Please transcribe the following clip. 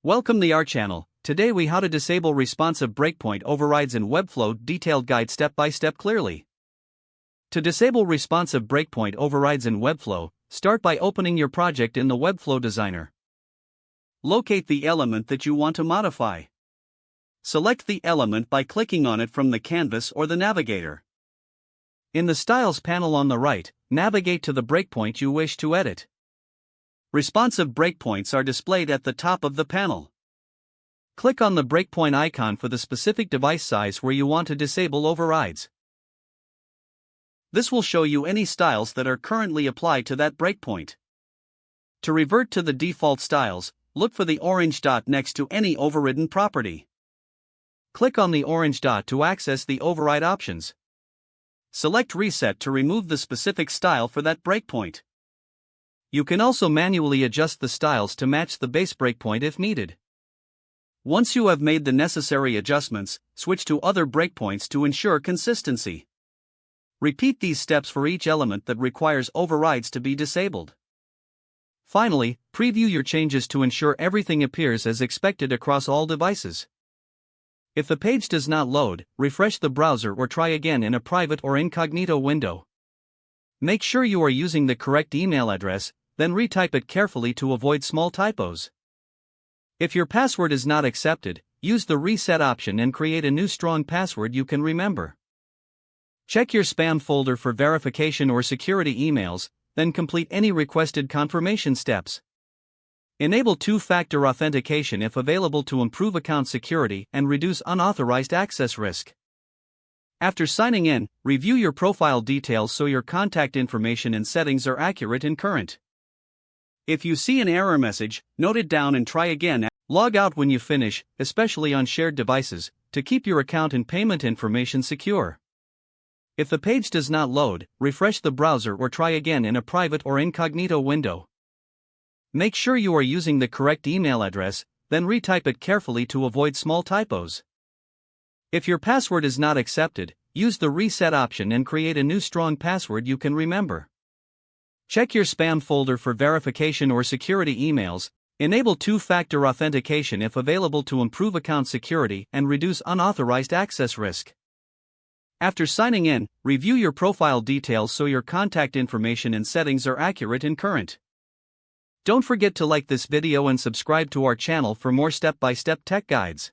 Welcome to our channel. Today we how to disable responsive breakpoint overrides in Webflow. Detailed guide step by step clearly. To disable responsive breakpoint overrides in Webflow, start by opening your project in the Webflow designer. Locate the element that you want to modify. Select the element by clicking on it from the canvas or the navigator. In the Styles panel on the right, navigate to the breakpoint you wish to edit. Responsive breakpoints are displayed at the top of the panel. Click on the breakpoint icon for the specific device size where you want to disable overrides. This will show you any styles that are currently applied to that breakpoint. To revert to the default styles, look for the orange dot next to any overridden property. Click on the orange dot to access the override options. Select Reset to remove the specific style for that breakpoint. You can also manually adjust the styles to match the base breakpoint if needed. Once you have made the necessary adjustments, switch to other breakpoints to ensure consistency. Repeat these steps for each element that requires overrides to be disabled. Finally, preview your changes to ensure everything appears as expected across all devices. If the page does not load, refresh the browser or try again in a private or incognito window. Make sure you are using the correct email address, then retype it carefully to avoid small typos. If your password is not accepted, use the reset option and create a new strong password you can remember. Check your spam folder for verification or security emails, then complete any requested confirmation steps. Enable two-factor authentication if available to improve account security and reduce unauthorized access risk. After signing in, review your profile details so your contact information and settings are accurate and current. If you see an error message, note it down and try again. Log out when you finish, especially on shared devices, to keep your account and payment information secure. If the page does not load, refresh the browser or try again in a private or incognito window. Make sure you are using the correct email address, then retype it carefully to avoid small typos. If your password is not accepted, use the reset option and create a new strong password you can remember. Check your spam folder for verification or security emails. Enable two-factor authentication if available to improve account security and reduce unauthorized access risk. After signing in, review your profile details so your contact information and settings are accurate and current. Don't forget to like this video and subscribe to our channel for more step-by-step tech guides.